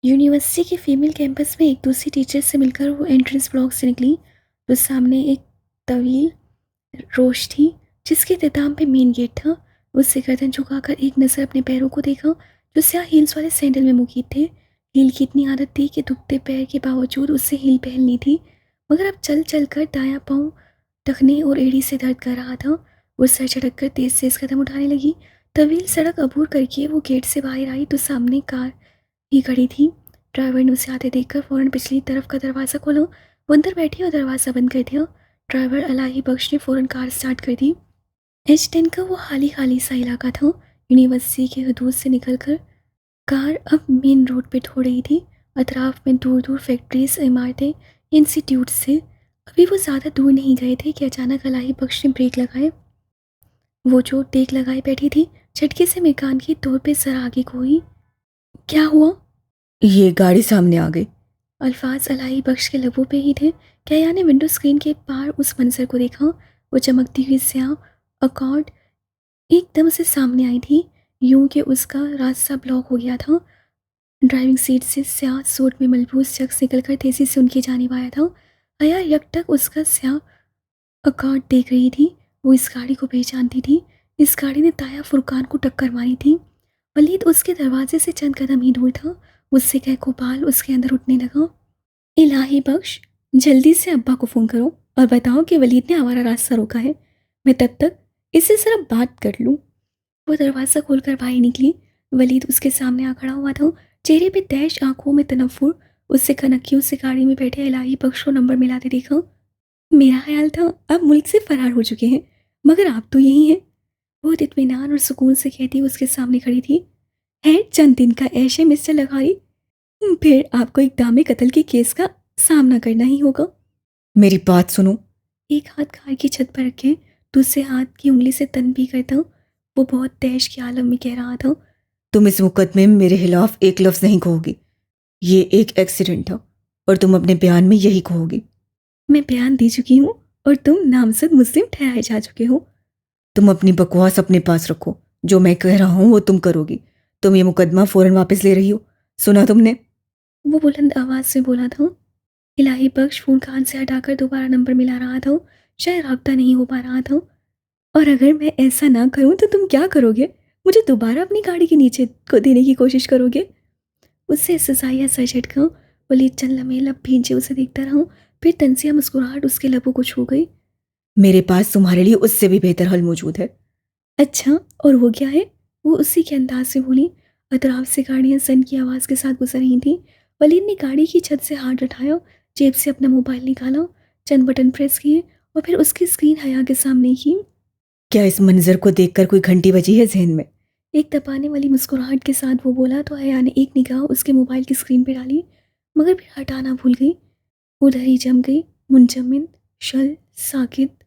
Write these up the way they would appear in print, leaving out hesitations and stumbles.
University के female campus में एक दूसरी टीचर से मिलकर वो एंट्रेंस ब्लॉक से निकली तो सामने एक तवील रोश थी जिसके इख्तिताम पे मेन गेट था। उससे गर्दन झुकाकर एक नज़र अपने पैरों को देखा जो स्याह हील्स वाले सैंडल में मुकीद थे। हील की इतनी आदत थी कि दुखते पैर के बावजूद उससे हील पहननी थी, मगर अब चल चल कर दायां पाँव टखने और एड़ी से दर्द कर रहा था। वो सर झटक कर तेज तेज कदम उठाने लगी। तवील सड़क अबूर करके वो गेट से बाहर आई तो सामने कार ही खड़ी थी। ड्राइवर ने उसे आते देखकर फौरन पिछली तरफ का दरवाज़ा खोला। वो अंदर बैठी और दरवाज़ा बंद कर दिया। ड्राइवर अलाही बख्श ने फौरन कार स्टार्ट कर दी। H10 का वो खाली खाली सा इलाका था। यूनिवर्सिटी के हदूद से निकलकर कार अब मेन रोड पे ठो रही थी। अतराफ में दूर दूर फैक्ट्रीज, इमारतें, इंस्टीट्यूट थे। अभी वो ज़्यादा दूर नहीं गए थे कि अचानक अलाही बख्श ने ब्रेक लगाए। वो जो टेक लगाए बैठी थी झटके से मेकान की तौर पे सर आगे को हुई। क्या हुआ? ये गाड़ी सामने आ गई। अल्फाज अलाई बख्श के लबों पे ही थे। क्या ने विंडो स्क्रीन के पार उस मंजर को देखा। वो चमकती हुई स्याह अकॉर्ड एकदम से सामने आई थी, यूं कि उसका रास्ता ब्लॉक हो गया था। ड्राइविंग सीट से स्याह सूट में मलबूस शख्स निकलकर तेजी से उनकी जानिब आया था। हया यकटक उसका स्याह अकॉर्ड देख रही थी। वो इस गाड़ी को पहचानती थी। इस गाड़ी ने ताया फुरकान को टक्कर मारी थी। वलीद उसके दरवाजे से चंद कदम ही दूर था। उससे कह कोपाल उसके अंदर उठने लगा। इलाही बख्श, जल्दी से अब्बा को फ़ोन करो और बताओ कि वलीद ने हमारा रास्ता रोका है। मैं तब तक इससे ज़रा बात कर लूँ। वो दरवाज़ा खोलकर बाहर निकली। वलीद उसके सामने आ खड़ा हुआ था, चेहरे पे तैश, आंखों में तनफ्फुर। उससे कनखियों से गाड़ी में बैठे इलाही बख्श को नंबर मिलाते देखा। मेरा ख्याल था आप मुल्क से फरार हो चुके हैं, मगर आप तो यही हैं। बहुत इत्मीनान और सुकून से कहती उसके सामने खड़ी थी। है चंद दिन का ऐश है मिस्टर लगाई, फिर आपको इक़दाम कत्ल के केस का सामना करना ही होगा। मेरी बात सुनो। एक हाथ कार की छत पर रखे दूसरे हाथ की उंगली से तनबीह करता वो बहुत तैश के आलम में कह रहा था। तुम इस मुकदमे में मेरे खिलाफ एक लफ्ज़ नहीं कहोगी। ये एक एक्सीडेंट था और तुम अपने बयान में यही कहोगी। मैं बयान दे चुकी हूँ और तुम नामजद मुस्लिम ठहराए जा चुके हो। तुम अपनी बकवास अपने पास रखो। जो मैं कह रहा हूँ वो तुम करोगी। तुम ये मुकदमा फ़ौरन वापस ले रही हो, सुना तुमने? वो बुलंद आवाज़ से बोला था। इलाही बख्श फ़ोन कान से हटाकर दोबारा नंबर मिला रहा था। शायद राब्ता नहीं हो पा रहा था। और अगर मैं ऐसा ना करूं तो तुम क्या करोगे? मुझे दोबारा अपनी गाड़ी के नीचे को देने की कोशिश करोगे? उससे सजाया सर झटका। वलीद चंद लम्हे लब भींचे उसे देखता रहा। फिर तंसिया मुस्कुराहट उसके लबों को छू गई। मेरे पास तुम्हारे लिए उससे भी बेहतर हल मौजूद है। अच्छा, और वो क्या है? वो उसी के अंदाज से बोली। अतराफ से गाड़ियां सन की आवाज़ के साथ गुजर रही थी। वलीद ने गाड़ी की छत से हाथ उठाया, जेब से अपना मोबाइल निकाला, चंद बटन प्रेस किए और फिर उसकी स्क्रीन हया के सामने की। क्या इस मंजर को देखकर कोई घंटी बजी है जहन में? एक तपाने वाली मुस्कुराहट के साथ वो बोला तो हया ने एक निगाह उसके मोबाइल की स्क्रीन पर डाली, मगर फिर हटाना भूल गई। उधर ही जम गई। मुंजमिन, शल, साकित,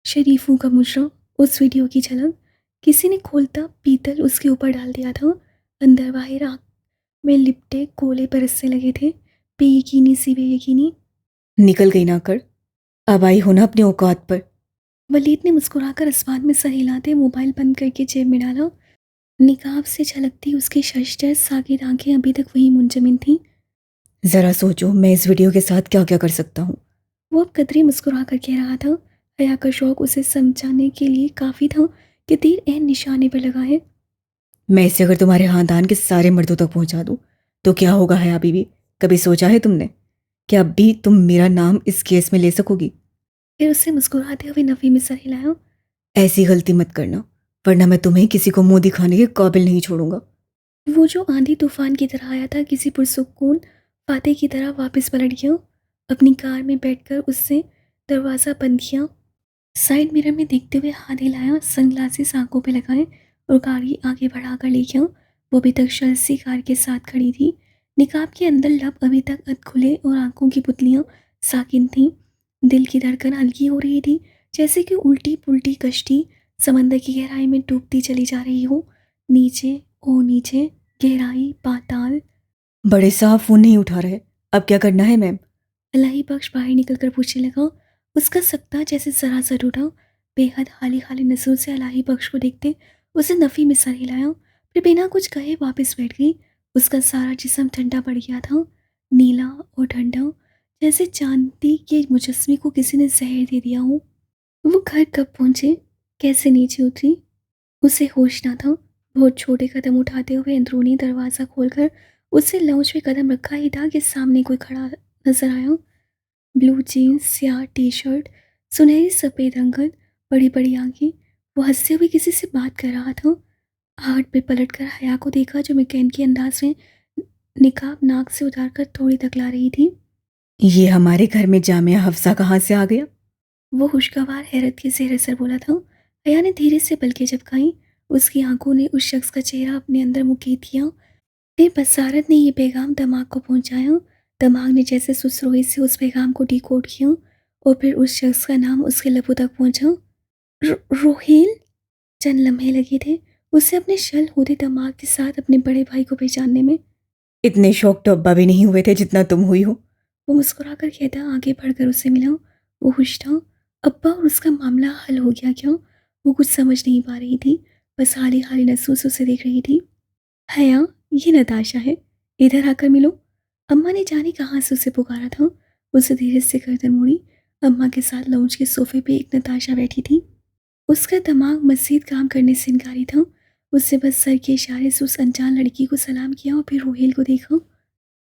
शरीफों का मुजरा, उस वीडियो की झलक। किसी ने खोलता पीतल उसके ऊपर डाल दिया था। अंदर बाहर आग में लिपटे कोले बरसने लगे थे, बेयकीनी सी बेयकीनी। निकल गई ना कर। अब आई हो ना अपने औकात पर। वलीद ने मुस्कुराकर आसमान में सर हिलाते मोबाइल बंद करके जेब में डाला। निकाब से झलकती उसकी शशटर साकित आंखें अभी तक वही मुंजमिन थीं। ज़रा सोचो मैं इस वीडियो के साथ क्या क्या कर सकता हूँ। वो अब कतरी मुस्कुरा कर कह रहा था। हया का शौक उसे समझाने के लिए काफ़ी था कि तीर एन निशाने पर लगा है। मैं इसे अगर तुम्हारे खानदान के सारे मर्दों तक पहुंचा दूं तो क्या होगा हया बीबी? कभी सोचा है तुमने? क्या अब भी तुम मेरा नाम इस केस में ले सकोगी? फिर उससे मुस्कुराते हुए नफ़ी में सर हिलाया। ऐसी गलती मत करना, वरना मैं तुम्हें किसी को मुंह दिखाने के काबिल नहीं छोड़ूंगा। वो जो आंधी तूफान की तरह आया था किसी पुरसुकून फाते की तरह वापस पलट गया। अपनी कार में बैठकर उससे दरवाज़ा बंद किया, साइड मिरर में देखते हुए हाथ हिलाया, सनग्लासेस आंखों पे लगाए और गाड़ी आगे बढ़ाकर ले गया। वो अभी तक शलसी कार के साथ खड़ी थी। निकाब के अंदर लब अभी तक अध खुले और आंखों की पुतलियां साकिन थीं। दिल की धड़कन हल्की हो रही थी, जैसे कि उल्टी पुल्टी कश्ती समंदर की गहराई में डूबती चली जा रही हो। नीचे ओ नीचे, गहराई, पाताल। बड़े साहब फोन नहीं उठा रहे, अब क्या करना है मैम? अलाही बख्श बाहर निकलकर पूछने लगा। उसका सत्ता जैसे जरा सा टूटा। बेहद खाली खाली नजरों से अलाही बख्श को देखते उसे नफ़ी में सर हिलाया, फिर बिना कुछ कहे वापस बैठ गई। उसका सारा जिस्म ठंडा पड़ गया था, नीला और ठंडा, जैसे चांदी के मुजस्मे को किसी ने जहर दे दिया हो। वो घर कब पहुंचे, कैसे नीचे उतरी, उसे होश ना था। बहुत छोटे कदम उठाते हुए अंदरूनी दरवाज़ा खोलकर उसने लाउंज में कदम रखा ही था कि सामने कोई खड़ा नजर आया। ब्लू जीन्स, स्याह टी शर्ट, सुनहरी सफ़ेद रंगत, बड़ी बड़ी आंखें। वो हंसते हुए किसी से बात कर रहा था। आहट पे पलटकर हया को देखा, जो मैकेनिकी अंदाज में निकाब नाक से उतारकर थोड़ी तकला रही थी। ये हमारे घर में जामिया हफ्सा कहाँ से आ गया? वो खुशगवार हैरत के जेर असर बोला था। हया ने धीरे से पलकें झपकाई। उसकी आंखों ने उस शख्स का चेहरा अपने अंदर मुकीद किया। फिर बसारत ने ये पैगाम दिमाग को पहुंचाया। दिमाग ने जैसे सुसरोई से उस पैगाम को डिकोड किया और फिर उस शख्स का नाम उसके लबों तक पहुंचा। रोहेल। चंद लम्हे लगे थे उसे अपने शल होते दिमाग के साथ अपने बड़े भाई को पहचानने में। इतने शौक तो अब्बा भी नहीं हुए थे जितना तुम हुई हो। वो मुस्कुराकर कहता आगे बढ़कर उसे मिला। वो खुश था। अब्बा और उसका मामला हल हो गया क्या? वो कुछ समझ नहीं पा रही थी, बस हाली हाली नसों से उसे देख रही थी। हया, ये नताशा है, इधर आकर मिलो। अम्मा ने जाने कहाँ से उसे पुकारा था। उसे धीरे से गर्दन मुड़ी। अम्मा के साथ लाउंज के सोफे पे एक नताशा बैठी थी। उसका दिमाग मज़ीद काम करने से इनकारी था। उसने बस सर के इशारे से उस अनजान लड़की को सलाम किया और फिर रोहेल को देखा।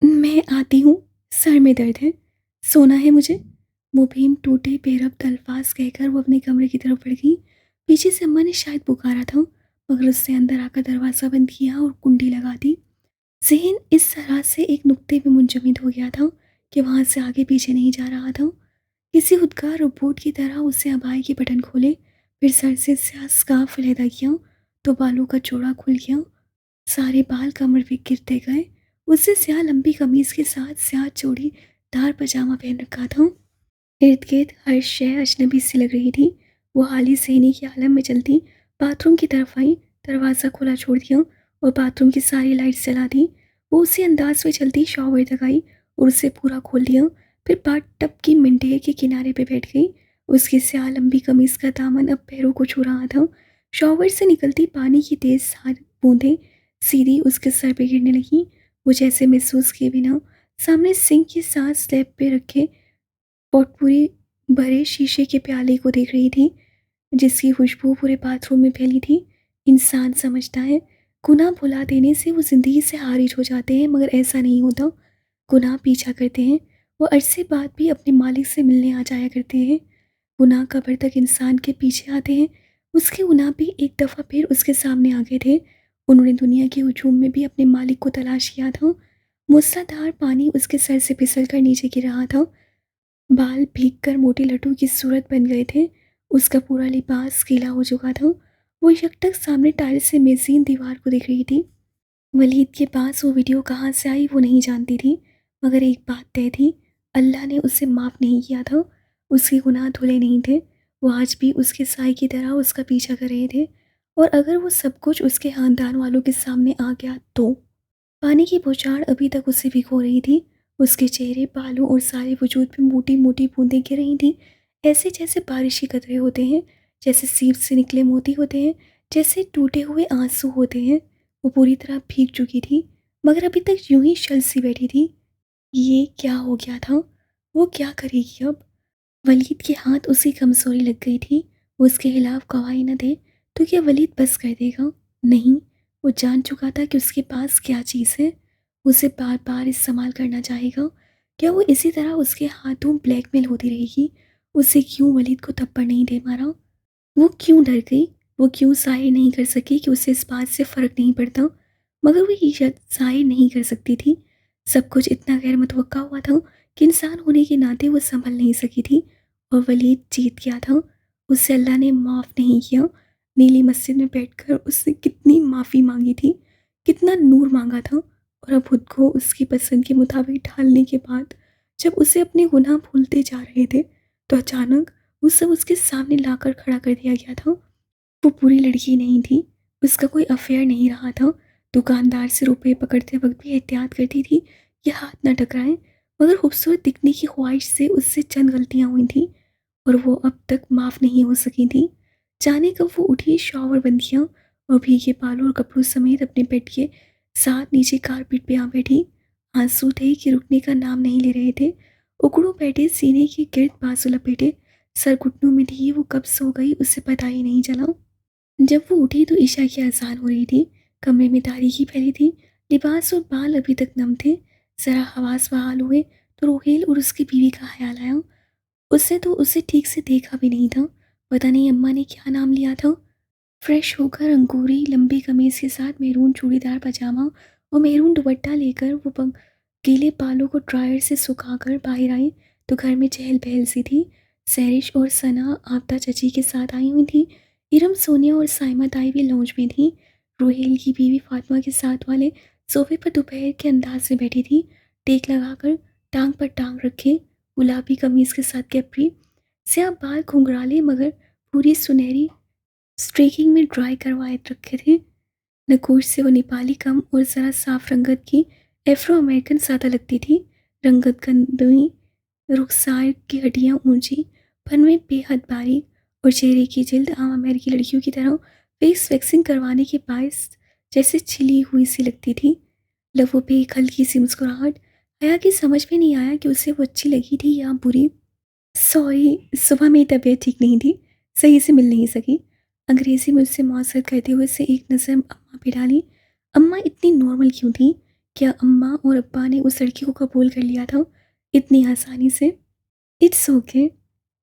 मैं आती हूँ, सर में दर्द है, सोना है मुझे। मुबीम टूटे बेरब्त अल्फाज कहकर वो अपने कमरे की तरफ बढ़ गई। पीछे से अम्मा ने शायद पुकारा था, मगर उसने अंदर आकर दरवाज़ा बंद किया और कुंडी लगा दी। ज़हन इस तरह से एक नुक्ते में मुंजमद हो गया था कि वहाँ से आगे पीछे नहीं जा रहा था। किसी खुदकार रोबोट की तरह उसने अबाई के बटन खोले, फिर सर से स्याह स्कार्फ अलहदा किया तो बालों का जोड़ा खुल गया। सारे बाल कमर पे गिरते गए। उससे स्याह लंबी कमीज के साथ स्याह चौड़ी दार पजामा पहन रखा था। इर्द गिर्द हर शय अजनबी सी लग रही थी। वो हाली सहनी के आलम में चलती बाथरूम की तरफ आई, दरवाज़ा खुला छोड़ दिया और बाथरूम की सारी लाइट्स जला दी। वो उसी अंदाज में चलती शॉवर तक आई और उसे पूरा खोल दिया। फिर बाथ टब की मिंटे के किनारे पे बैठ गई। उसकी स्याह लंबी कमीज का दामन अब पैरों को छू रहा था। शॉवर से निकलती पानी की तेज सार बूंदें सीधी उसके सर पे गिरने लगी। वो जैसे महसूस किए बिना सामने सिंक के साथ स्लैब पे रखे पॉटपूरी भरे शीशे के प्याले को देख रही थी, जिसकी खुशबू पूरे बाथरूम में फैली थी। इंसान समझता है गुनाह भुला देने से वो ज़िंदगी से हारिज हो जाते हैं, मगर ऐसा नहीं होता। गुनाह पीछा करते हैं। वो अरसे बाद भी अपने मालिक से मिलने आ जाया करते हैं। गुनाह कब्र तक इंसान के पीछे आते हैं। उसके गुनाह भी एक दफ़ा फिर उसके सामने आ गए थे। उन्होंने दुनिया के हुजूम में भी अपने मालिक को तलाश किया था। मूसलाधार पानी उसके सर से फिसल कर नीचे गिर रहा था। बाल भीगकर मोटे लट्टू की सूरत बन गए थे। उसका पूरा लिबास गीला हो चुका था। वो यकटक सामने टाइल से मेज़ीन दीवार को देख रही थी। वलीद के पास वो वीडियो कहाँ से आई वो नहीं जानती थी, मगर एक बात तय थी, अल्लाह ने उसे माफ़ नहीं किया था। उसके गुनाह धुले नहीं थे। वो आज भी उसके साए की तरह उसका पीछा कर रहे थे। और अगर वो सब कुछ उसके ख़ानदान वालों के सामने आ गया तो? पानी की बौछार अभी तक उसे भिगो रही थी। उसके चेहरे, बालों और सारे वजूद पे मोटी मोटी बूंदें गिर रही थीं, ऐसे जैसे बारिश के कतरे होते हैं, जैसे सीप से निकले मोती होते हैं, जैसे टूटे हुए आंसू होते हैं। वो पूरी तरह भीग चुकी थी, मगर अभी तक यूं ही शल सी बैठी थी। ये क्या हो गया था? वो क्या करेगी अब? वलीद के हाथ उसकी कमज़ोरी लग गई थी। वो उसके खिलाफ गवाही न दे तो क्या वलीद बस कर देगा? नहीं, वो जान चुका था कि उसके पास क्या चीज़ है। उसे बार बार इस्तेमाल करना चाहेगा। क्या वो इसी तरह उसके हाथों ब्लैकमेल होती रहेगी? उसे क्यों वलीद को थप्पड़ नहीं दे मारा? वो क्यों डर गई? वो क्यों ज़ाहिर नहीं कर सकी कि उसे इस बात से फ़र्क नहीं पड़ता? मगर वो ये ज़ाहिर नहीं कर सकती थी। सब कुछ इतना गैर मुतवक्का हुआ था कि इंसान होने के नाते वो संभल नहीं सकी थी। और वलीद जीत गया था। उससे अल्लाह ने माफ़ नहीं किया। नीली मस्जिद में बैठकर उससे कितनी माफ़ी मांगी थी, कितना नूर मांगा था। और अब खुद को उसकी पसंद के मुताबिक ढालने के बाद जब उसे अपने गुनाह भूलते जा रहे थे, तो अचानक वो सब उसके सामने लाकर खड़ा कर दिया गया था। वो पूरी लड़की नहीं थी। उसका कोई अफेयर नहीं रहा था। दुकानदार से रुपए पकड़ते वक्त भी एहतियात करती थी कि हाथ न टकराएं, मगर खूबसूरत दिखने की ख्वाहिश से उससे चंद गलतियां हुई थी और वो अब तक माफ़ नहीं हो सकी थी। जाने कब वो उठी, शॉवर बंद किया और भीगे बालों और कपड़ों समेत अपने बेड के साथ नीचे कारपेट पे आ बैठी। आंसू थे कि रुकने का नाम नहीं ले रहे थे। उकड़ू बैठे सीने के गिर्द बाजू लपेटे, सर घुटनों में दिए। वो कब सो गई उसे पता ही नहीं चला। जब वो उठी तो ईशा की अजान हो रही थी। कमरे में तारीकी फैली थी। लिबास और बाल अभी तक नम थे। जरा हवास बहाल हुए तो रोहेल और उसकी बीवी का ख्याल आया। उसने तो उसे ठीक से देखा भी नहीं था। पता नहीं अम्मा ने क्या नाम लिया था। फ्रेश होकर अंगूरी लंबी कमीज के साथ मेरून चूड़ीदार पजामा और मेरून दुपट्टा लेकर वो गीले बालों को ड्रायर से सुखाकर बाहर आई तो घर में चहल पहल सी थी। सैरिश और सना आपदा चची के साथ आई हुई थी। इरम, सोनिया और साइमा ताई भी लॉन्च में थी। रोहेल की बीवी फातिमा के साथ वाले सोफे पर दोपहर के अंदाज से बैठी थी, टेक लगाकर, टांग पर टांग रखे, गुलाबी कमीज के साथ कैप्री, स्याह बाल घुंघराले मगर पूरी सुनहरी स्ट्रेकिंग में ड्राई करवाए रखे थे। नकोश से वो नेपाली कम और ज़रा साफ रंगत की एफ्रो अमेरिकन ज़्यादा लगती थी। रंगत गंदुई, रुखसार की हड्डियाँ ऊंची, फनवे बेहद बारीक और चेहरे की जिल्द आम अमेरिकी लड़कियों की तरह फेस वैक्सिंग करवाने के बायस जैसे छिली हुई सी लगती थी। लबों पे एक हल्की सी मुस्कुराहट। हया की समझ में नहीं आया कि उसे वो अच्छी लगी थी या बुरी। सॉरी, सुबह मेरी तबीयत ठीक नहीं थी, सही से मिल नहीं सकी। अंग्रेजी में उससे मौसरत करते हुए से एक नज़र अम्मा पे डाली। अम्मा इतनी नॉर्मल क्यों थी? क्या अम्मा और अब्बा ने उस लड़की को कबूल कर लिया था इतनी आसानी से? It's okay.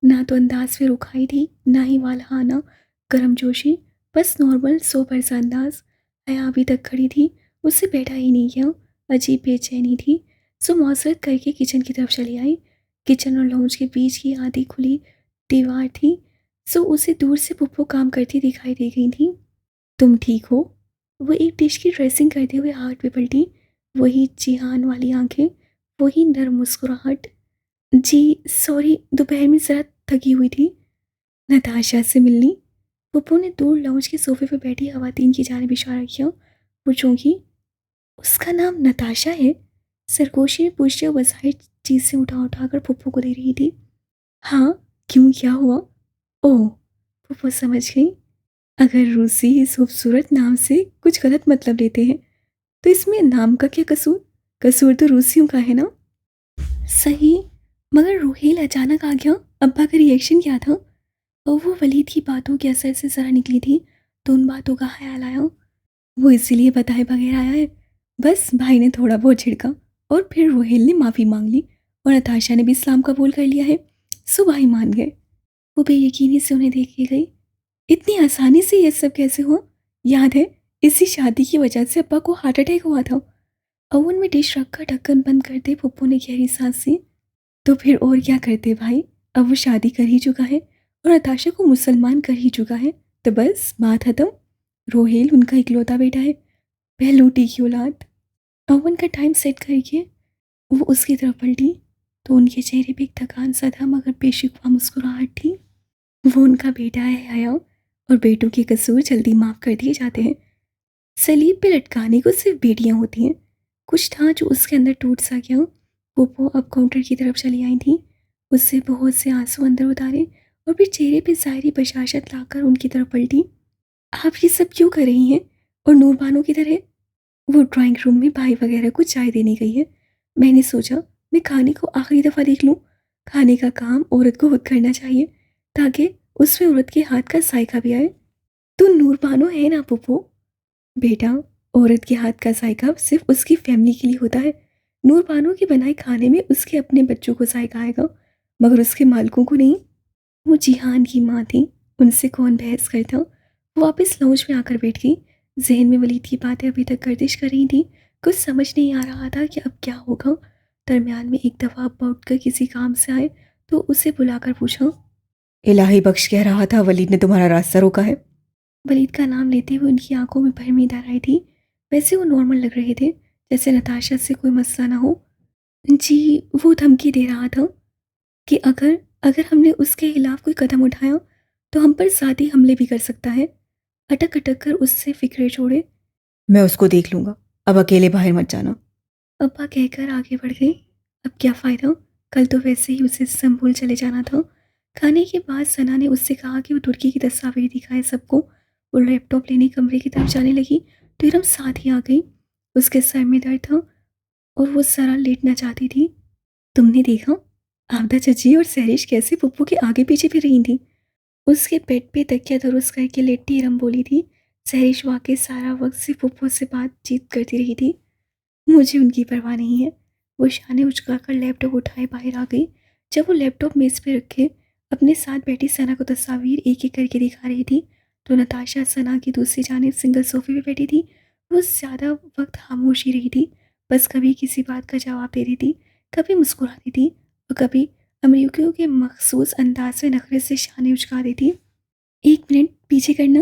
ना तो अंदाज में रुखाई थी, ना ही वालहाना गर्मजोशी, बस नॉर्मल सोबर सा अंदाज। हया अभी तक खड़ी थी, उससे बैठा ही नहीं किया। अजीब बेचैनी थी। सो मौसरत करके किचन की तरफ चली आई। किचन और लॉन्च के बीच की आधी खुली दीवार थी, सो उसे दूर से पुप्पो काम करती दिखाई दे गई थी। तुम ठीक हो? वो एक डिश की ड्रेसिंग करते हुए हाथ पे पलटी। वही जिहान वाली आंखें, वही नर्म मुस्कुराहट। जी सॉरी, दोपहर में ज़रा थकी हुई थी। नताशा से मिलनी? पुप्पो ने दूर लॉन्च के सोफे पर बैठी खवातीन की जानिब इशारा किया। वो चौंकी। उसका नाम नताशा है? सरगोशी में पूछते हुए बसाई चीज़ से उठा उठाकर पुप्पो को दे रही थी। हाँ, क्यों, क्या हुआ? ओह, पुप्पो समझ गई। अगर रूसी इस खूबसूरत नाम से कुछ गलत मतलब लेते हैं तो इसमें नाम का क्या कसूर? कसूर तो रूसियों का है ना? सही, मगर रोहेल अचानक आ गया। अब्बा का रिएक्शन क्या था? और वो वलीद की बातों के असर से जरा निकली थी तो उन बातों का ख्याल आया। वो इसीलिए बताए बगैर आया है। बस भाई ने थोड़ा बहुत झिड़का और फिर रोहेल ने माफ़ी मांग ली और नताशा ने भी इस्लाम कबूल कर लिया है। सो भाई मान गए। वो बेयकीनी से उन्हें देख के गई। इतनी आसानी से ये सब कैसे हुआ? याद है, इसी शादी की वजह से अब्बा को हार्ट अटैक हुआ था। ओवन में डिश रखकर ढक्कन बंद करते पुप्पो ने गहरी सांस ली। तो फिर और क्या करते भाई? अब वो शादी कर ही चुका है और नताशा को मुसलमान कर ही चुका है, तो बस बात खत्म। रोहेल उनका इकलौता बेटा है, पहलूटी की औलाद। ओवन का टाइम सेट करके वो उसकी तरफ पलटी तो उनके चेहरे पे एक थकान सा था मगर बेशिकवा मुस्कुराहट थी। वो उनका बेटा है हया, और बेटों के कसूर जल्दी माफ़ कर दिए जाते हैं। सलीब पे लटकाने को सिर्फ बेटियां होती हैं। कुछ था जो उसके अंदर टूट सा गया। पोपो अब काउंटर की तरफ चली आई थी। उससे बहुत से आंसू अंदर उतारे और फिर चेहरे पे ज़ाहिरी बशाशत लाकर उनकी तरफ पलटी। आप ये सब क्यों कर रही हैं? और नूरबानो किधर है? वो ड्राइंग रूम में भाई वगैरह को चाय देने गई है। मैंने सोचा मैं खाने को आखिरी दफ़ा देख लूँ। खाने का काम औरत को खुद करना चाहिए ताकि उसमें औरत के हाथ का जायका भी आए। तो नूरबानो है ना पुप्पो? बेटा, औरत के हाथ का जायका सिर्फ उसकी फैमिली के लिए होता है। नूरबानो के बनाए खाने में उसके अपने बच्चों को जायका आएगा मगर उसके मालिकों को नहीं। वो जिहान की माँ थी, उनसे कौन बहस करता। वो वापस लॉन्च में आकर बैठ गई। जहन में वलीद की बातें अभी तक गर्दिश कर रही थी। कुछ समझ नहीं आ रहा था कि अब क्या होगा। दरमियान में एक दफ़ा अब्बा उठकर किसी काम से आए तो उसे बुलाकर पूछा। इलाही बख्श कह रहा था वलीद ने तुम्हारा रास्ता रोका है। वलीद का नाम लेते हुए उनकी आंखों में भरमी धार आई थी। वैसे वो नॉर्मल लग रहे थे, जैसे नताशा से कोई मसला ना हो। जी, वो धमकी दे रहा था कि अगर अगर हमने उसके खिलाफ कोई कदम उठाया तो हम पर ज़ाती हमले भी कर सकता है। अटक अटक कर उससे फिक्रे छोड़े। मैं उसको देख लूंगा, अब अकेले बाहर मत जाना। अब्बा कहकर आगे बढ़ गई। अब क्या फ़ायदा, कल तो वैसे ही उसे इस्तांबुल चले जाना था। खाने के बाद सना ने उससे कहा कि वो तुर्की की तस्वीर दिखाए सबको। वो लैपटॉप लेने कमरे की तरफ जाने लगी तो इरम साथ ही आ गई। उसके सर में दर्द था और वो ज़रा लेटना चाहती थी। तुमने देखा आबदा चची और सैरिश कैसे पप्पू के आगे पीछे फिर रही थी। उसके पेट पे तकिया दुरुस्त करके लेटी इरम बोली थी। सैरिश वाकई सारा वक्त सिर्फ पप्पू से बातचीत करती रही थी। मुझे उनकी परवाह नहीं है। वो शाने उचकाकर लैपटॉप उठाए बाहर आ गई। जब वो लैपटॉप मेज पे रखे अपने साथ बैठी सना को तस्वीर एक एक करके दिखा रही थी तो नताशा सना की दूसरी जानिब सिंगल सोफे पे बैठी थी। वो ज़्यादा वक्त खामोश ही रही थी, बस कभी किसी बात का जवाब दे रही थी, कभी मुस्कुराती थी और कभी अमरीकियों के मखसूस अंदाज में नखरे से शाने उचका देती। 1 मिनट पीछे करना।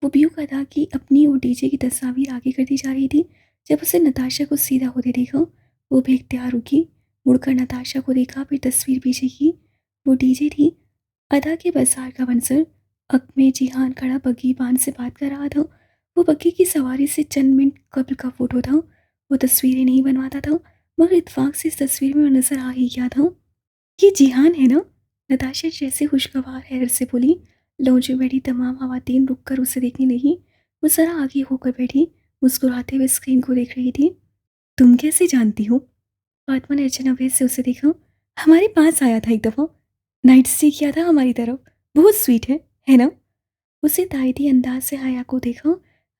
वो ब्यूक अदा की अपनी और डीजे की तस्वीर आगे करती जा रही थी। जब उसे नताशा को सीधा होते देखा वो भी इख्तियार रुकी, मुड़कर नताशा को देखा, फिर तस्वीर पीछे की। वो डीजे थी। अदा के बाजार का मंजर। अक में जिहान खड़ा बग्गी बान से बात कर रहा था। वो बग्गी की सवारी से चंद मिनट कबल का फोटो था। वो तस्वीरें नहीं बनवाता था, मगर इत्फाक से इस तस्वीर में वो नजर आ ही गया था। ये जिहान है ना? नताशा जैसे खुशगवार हैरत से बोली। लॉन्च में बैठी तमाम खवातीन रुक कर उसे देखने लगी। वो जरा आगे होकर बैठी, मुस्कुराते हुए स्क्रीन को देख रही थी। तुम कैसे जानती हो? फातिमा ने अचनभेद से उसे देखा। हमारे पास आया था एक दफ़ा, नाइट स्टे किया था हमारी तरफ। बहुत स्वीट है ना? उसे तायदी अंदाज से हया को देखा।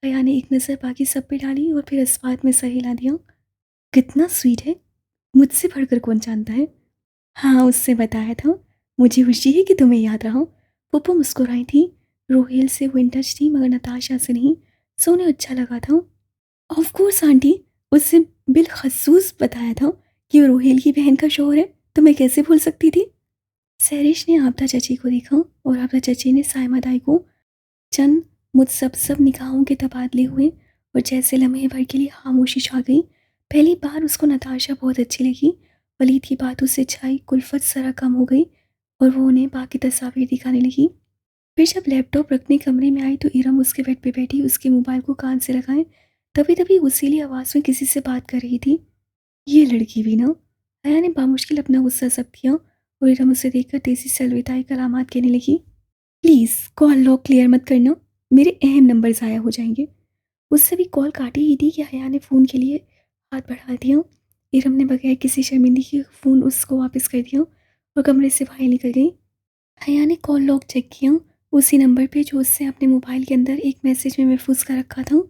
हया ने एक नज़र बाकी सब पे डाली और फिर इस बात में सर हिला दिया। कितना स्वीट है, मुझसे बढ़कर कौन जानता है। हाँ, उससे बताया था। मुझे खुशी है कि तुम्हें याद रहा। पप्पू मुस्कुराई थी। रोहेल से वो इन टच थी मगर नताशा से नहीं। सो उन्हें अच्छा लगा था। ऑफ कोर्स आंटी, उससे बिलखसूस बताया था कि वो रोहेल की बहन का शौहर है, तो मैं कैसे भूल सकती थी। सैरिश ने आपदा चची को देखा और आपदा चची ने साइमा दाई को। चंद मुतसबसब निगाहों के तबादले हुए और जैसे लम्हे भर के लिए खामोशी छा गई। पहली बार उसको नताशा बहुत अच्छी लगी। वलीद की बातों से छाई कुल्फत जरा कम हो गई और वो उन्हें बाकी तस्वीर दिखाने लगी। फिर जब लैपटॉप रखने कमरे में आई तो इरम उसके बेड पे बैठी उसके मोबाइल को कान से लगाए तभी तभी गुस्सीली आवाज़ में किसी से बात कर रही थी। ये लड़की भी ना। हया ने बामुश्किल अपना गुस्सा जब्त किया और इरम उसे देखकर तेजी से अलविदाई कलामात कहने लगी। प्लीज़ कॉल लॉक क्लियर मत करना, मेरे अहम नंबर ज़ाया हो जाएंगे। उससे भी कॉल काटी ही थी कि हया ने फ़ोन के लिए हाथ बढ़ा दिया। इरम ने बगैर किसी शर्मिंदगी के फ़ोन उसको वापस कर दिया और कमरे से बाहर निकल गई। हया ने कॉल लॉग चेक किया, उसी नंबर पे जो उससे अपने मोबाइल के अंदर एक मैसेज में महफूज कर रखा था।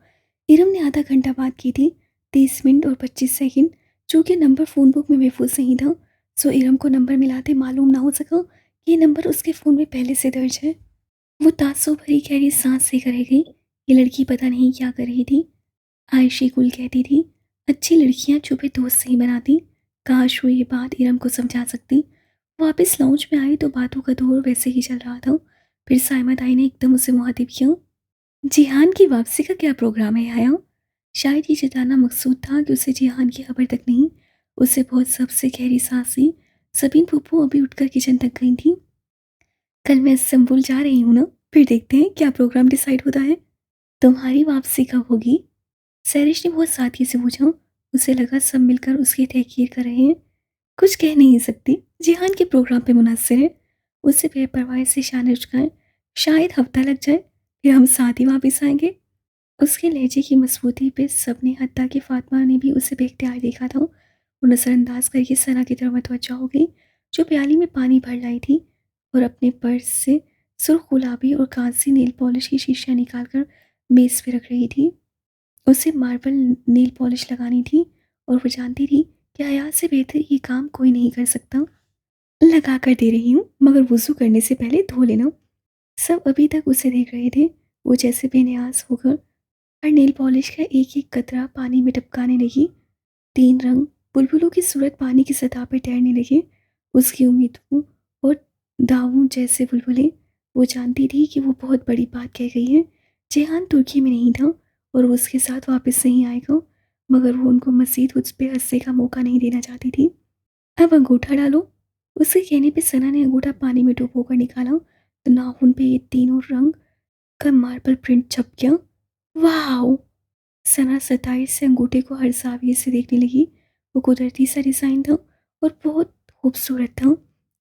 इरम ने आधा घंटा बात की थी, 30 मिनट और 25 सेकंड, जो कि नंबर फ़ोन बुक में महफूज नहीं था। सो इरम को नंबर मिलाते मालूम ना हो सका कि ये नंबर उसके फ़ोन में पहले से दर्ज है। वो ताज्जुब भरी गहरी सांस लेकर रह गई। ये लड़की पता नहीं क्या कर रही थी। आयशी कुल कहती थी, अच्छी लड़कियां छुपे दोस्त नहीं बनाती। काश वो ये बात इरम को समझा सकती। वापस लॉन्च में आई तो बातों का दौर वैसे ही चल रहा था। फिर साइमा ताई ने एकदम उसे मुखातिब किया। जिहान की वापसी का क्या प्रोग्राम है आया? शायद ये जताना मकसूद था कि उसे जिहान की खबर तक नहीं। उसे बहुत सबसे गहरी सांस ली। सबीन फूफू अभी उठकर किचन तक गई थी। कल मैं इस्तांबुल जा रही हूँ ना, फिर देखते हैं क्या प्रोग्राम डिसाइड होता है। तुम्हारी वापसी कब होगी? सैरिश ने बहुत सादगी से पूछा। उसे लगा सब मिलकर उसकी तहकीर कर रहे हैं। कुछ कह नहीं सकती, जिहान के प्रोग्राम पे मुनस्सिर है। उसे बेपरवाही से शाने उचकाए। शायद हफ्ता लग जाए, फिर हम साथ ही वापस आएंगे। उसके लहजे की मजबूती पे सबने, हत्ता कि फातिमा ने भी उसे बेख्तियार देखा था। वो नज़रअंदाज करके सना की तरफ मुतवज्जो हो गई, जो प्याली में पानी भर लाई थी और अपने पर्स से सुर्ख गुलाबी और कांसी नेल पॉलिश की शीशियाँ निकालकर मेज़ पे रख रही थी। उसे मार्बल नेल पॉलिश लगानी थी और वो जानती थी कि हया से बेहतर ये काम कोई नहीं कर सकता। लगा कर दे रही हूँ, मगर वुज़ू करने से पहले धो लेना। सब अभी तक उसे देख रहे थे। वो जैसे बेनियाज होकर हर नेल पॉलिश का एक एक कतरा पानी में टपकाने लगी। 3 रंग बुलबुलों की सूरत पानी की सतह पर तैरने लगे। उसकी उम्मीदों और दावों जैसे बुलबुले। वो जानती थी कि वो बहुत बड़ी बात कह गई है। जेहान तुर्की में नहीं था और वो उसके साथ वापस नहीं आएगा, मगर वो उनको मज़ीद उस पर हंसने का मौका नहीं देना चाहती थी। अब अंगूठा डालो। उसके कहने पे सना ने अंगूठा पानी में डुबोकर निकाला तो नाखून पे ये तीनों रंग का मार्बल प्रिंट छप गया। वाह! सना सताइश से अंगूठे को हर जाविये से देखने लगी। वो कुदरती सा डिज़ाइन था और बहुत खूबसूरत था।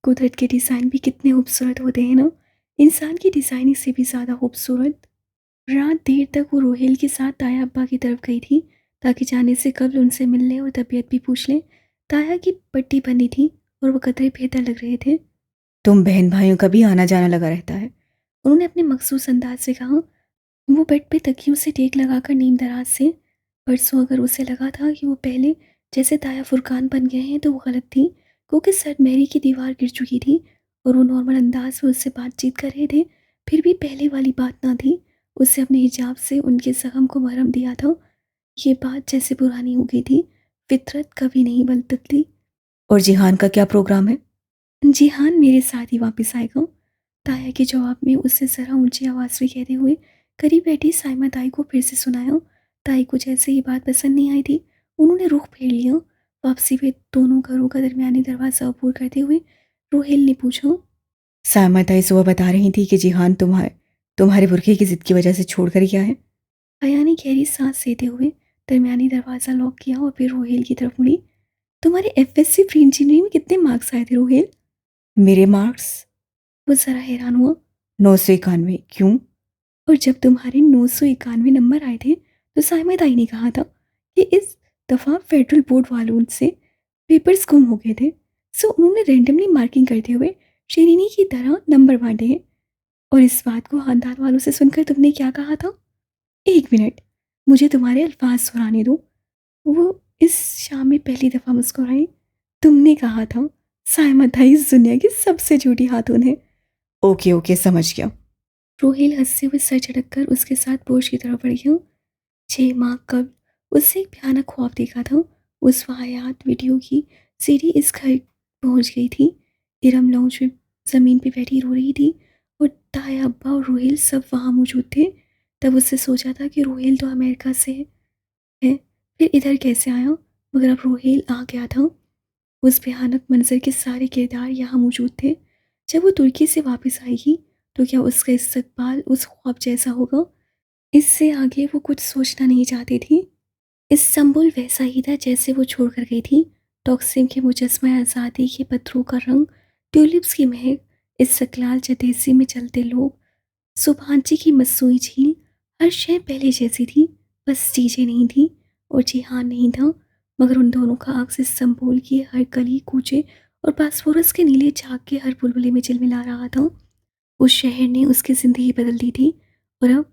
कुदरत के डिज़ाइन भी कितने खूबसूरत होते हैं ना, इंसान की डिज़ाइनिंग से भी ज़्यादा खूबसूरत। रात देर तक वो रोहेल के साथ ताया अब्बा की तरफ गई थी। ताकि जाने से कबल उनसे मिल लें और तबीयत भी पूछ लें। ताया की पट्टी बंधी थी और वो कतरे बेहतर लग रहे थे। तुम बहन भाइयों का भी आना जाना लगा रहता है। उन्होंने अपने मखसूस अंदाज से कहा। वो बेड पे तकियों से टेक लगाकर नीम दराज से। परसों अगर उसे लगा था कि वो पहले जैसे ताया फुरकान बन गए हैं तो वो गलत थी, क्योंकि सर मैरी की दीवार गिर चुकी थी और वो नॉर्मल अंदाज में उससे बातचीत कर रहे थे। फिर भी पहले वाली बात ना थी। उससे अपने हिजाब से उनके जख्म को मरहम दिया था। ये बात जैसे पुरानी हो गई थी। फितरत कभी नहीं बदलती। और जिहान का क्या प्रोग्राम है? जिहान मेरे साथ ही वापस आएगा। ताया के जवाब में उससे ज़रा ऊंची आवाज़ में कहते हुए करीब बैठी साइमा ताई को फिर से सुनाया। ताई को जैसे ये बात पसंद नहीं आई थी, उन्होंने रुख फेर लिया। वापसी पे दोनों घरों का दरमियानी दरवाज़ा अबूर करते हुए रोहेल ने पूछा। सायमा ताई सुबह बता रही थी कि जिहान तुम्हारे तुम्हारे बुरखे की जिद की वजह से छोड़ कर गया है। आया ने गहरी सांस लेते हुए दरमियानी दरवाज़ा लॉक किया और फिर रोहेल की तरफ मुड़ी। तुम्हारे एफएससी प्री इंजीनियरिंग में कितने मार्क्स आए थे रोहेल? मेरे मार्क्स? वो ज़रा हैरान हुआ। 991। क्यों? और जब तुम्हारे 991 नंबर आए थे तो साइमा ताई ने कहा था कि इस दफ़ा फेडरल बोर्ड वालों से पेपर्स गुम हो गए थे, सो उन्होंने रैंडमली मार्किंग करते हुए शेरिनी की तरह नंबर बांटे हैं। और इस बात को खानदान वालों से सुनकर तुमने क्या कहा था? एक मिनट, मुझे तुम्हारे अल्फाज सुनाने दो। वो इस शाम में पहली दफ़ा मुस्कुराई। तुमने कहा था साइमा ताई इस दुनिया की सबसे झूठी खातून है। ओके ओके, समझ गया। रोहिल हंसते हुए सर झटक कर उसके साथ बोझ की तरफ बढ़ गया। 6 माह कब उससे एक भयानक ख्वाब देखा था। उस वाहियात वीडियो की सीडी इस घर पहुंच गई थी। इरम लाउंज में ज़मीन पे बैठी रो रही थी और ताया अब्बा और रोहेल सब वहाँ मौजूद थे। तब उससे सोचा था कि रोहेल तो अमेरिका से है, फिर इधर कैसे आया, मगर अब रोहेल आ गया था। उस भयानक मंजर के सारे किरदार यहाँ मौजूद थे। जब वो तुर्की से वापस आएगी तो क्या उसका इस्तकबाल उस ख्वाब जैसा होगा? इससे आगे वो कुछ सोचना नहीं चाहती थी। इस्तांबुल वैसा ही था जैसे वो छोड़ कर गई थी। टॉक्सिम के मुजस्मे आज़ादी के पत्थरों का रंग, ट्यूलिप्स की महक, इस्तकलाल जदेसी में चलते लोग, सुभानची की मसूई झील, हर शय पहले जैसी थी। बस चीज़ें नहीं थी और जिहान नहीं था। मगर उन दोनों का अक्स इस्तांबुल की हर गली कूचे और बास्फोरस के नीले झाग के हर बुलबुले में झिलमिला रहा था। उस शहर ने उसकी ज़िंदगी बदल दी थी और अब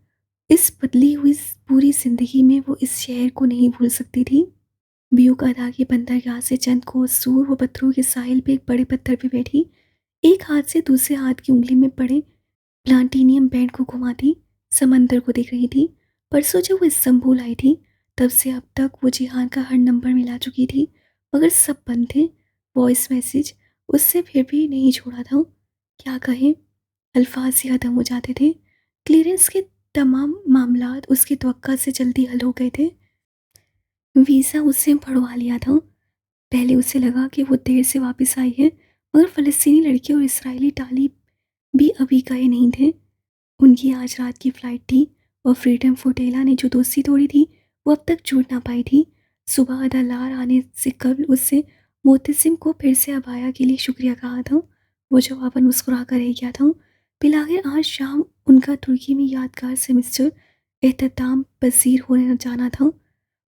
इस बदली हुई पूरी ज़िंदगी में वो इस शहर को नहीं भूल सकती थी। ब्यूक अदा की बंदरगाह से चंद कोस दूर वो पत्थरों के साहिल पे एक बड़े पत्थर पे बैठी, एक हाथ से दूसरे हाथ की उंगली में पड़े प्लांटीनियम बैंड को घुमाती समंदर को देख रही थी। परसों जब वो इस्तांबुल आई थी तब से अब तक वो जिहान का हर नंबर मिला चुकी थी, मगर सब बंद थे। वॉइस मैसेज उससे फिर भी नहीं छोड़ा था। क्या कहे, अल्फाज ही खत्म हो जाते थे। क्लियरेंस के तमाम मामलात उसकी तवक्का से जल्दी हल हो गए थे। वीज़ा उससे पढ़वा लिया था। पहले उसे लगा कि वो देर से वापस आई है, मगर फ़लस्तीनी लड़के और इसराइली तालिब भी अभी गए नहीं थे। उनकी आज रात की फ़्लाइट थी और फ्रीडम फोटेला ने जो दोस्ती तोड़ी थी वो अब तक जुड़ ना पाई थी। सुबह अदालार आने से कबल उससे मोतसिम को फिर से अबाया के लिए शुक्रिया कहा था। वो जवाबन मुस्कुरा कर रह गया था। बिलाखिर आज शाम उनका तुर्की में यादगार सेमेस्टर एहतमाम पसीर होने जाना था।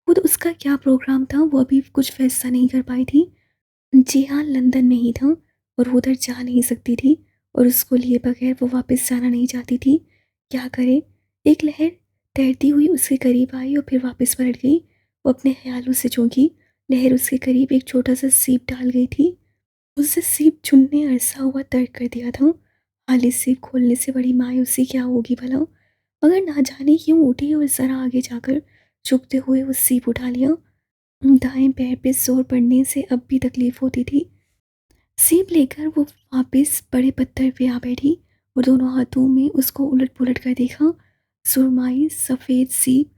खुद उसका क्या प्रोग्राम था वो अभी कुछ फैसला नहीं कर पाई थी। जी हाँ, लंदन में ही था और वो उधर जा नहीं सकती थी और उसको लिए बगैर वो वापस जाना नहीं चाहती थी। क्या करे? एक लहर तैरती हुई उसके करीब आई और फिर वापस पलट गई। वो अपने ख्यालों से चौंकी। लहर उसके करीब एक छोटा सा सीप डाल गई थी। उसे सीप चुनने अरसा हुआ तर्क कर दिया था। खाली सीप खोलने से बड़ी मायूसी क्या होगी भला? मगर ना जाने क्यों उठी और जरा आगे जाकर झुकते हुए उस सीप उठा लिया। दाएं पैर पे जोर पड़ने से अब भी तकलीफ होती थी। सीप लेकर वो वापस बड़े पत्थर पे आ बैठी और दोनों हाथों में उसको उलट पुलट कर देखा। सुरमाई सफ़ेद सीप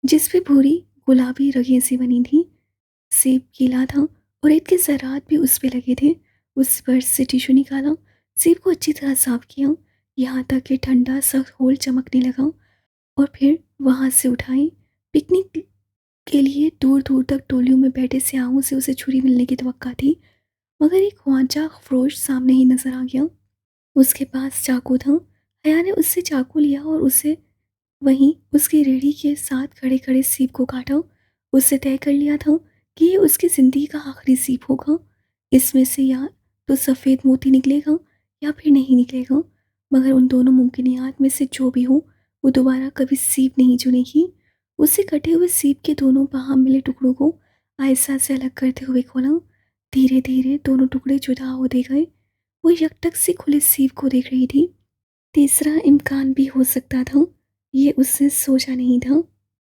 जिस पे भूरी गुलाबी रगें सी बनी थी। सेब गीला था और ईद के ज़रात भी उस पे लगे थे। उस पर से टिश्यू निकाला, सेब को अच्छी तरह साफ किया, यहाँ तक कि ठंडा सा होल चमकने लगा और फिर वहाँ से उठाई। पिकनिक के लिए दूर दूर तक टोलियों में बैठे स्याहों से उसे छुरी मिलने की तवक्का थी, मगर एक ख्वाजा फरोश सामने ही नजर आ गया। उसके पास चाकू था। हया ने उससे चाकू लिया और उसे वहीं उसकी रेड़ी के साथ खड़े खड़े सीप को काटा। उससे तय कर लिया था कि ये उसकी ज़िंदगी का आखिरी सीप होगा। इसमें से या तो सफ़ेद मोती निकलेगा या फिर नहीं निकलेगा, मगर उन दोनों मुमकिनात में से जो भी हो, वो दोबारा कभी सीप नहीं चुनेगी। उसे कटे हुए सीप के दोनों बाहर मिले टुकड़ों को आहिस्ता से अलग करते हुए खोला। धीरे धीरे दोनों टुकड़े जुदा होते गए। वो यकटक से खुले सीप को देख रही थी। तीसरा इम्कान भी हो सकता था, ये उसने सोचा नहीं था।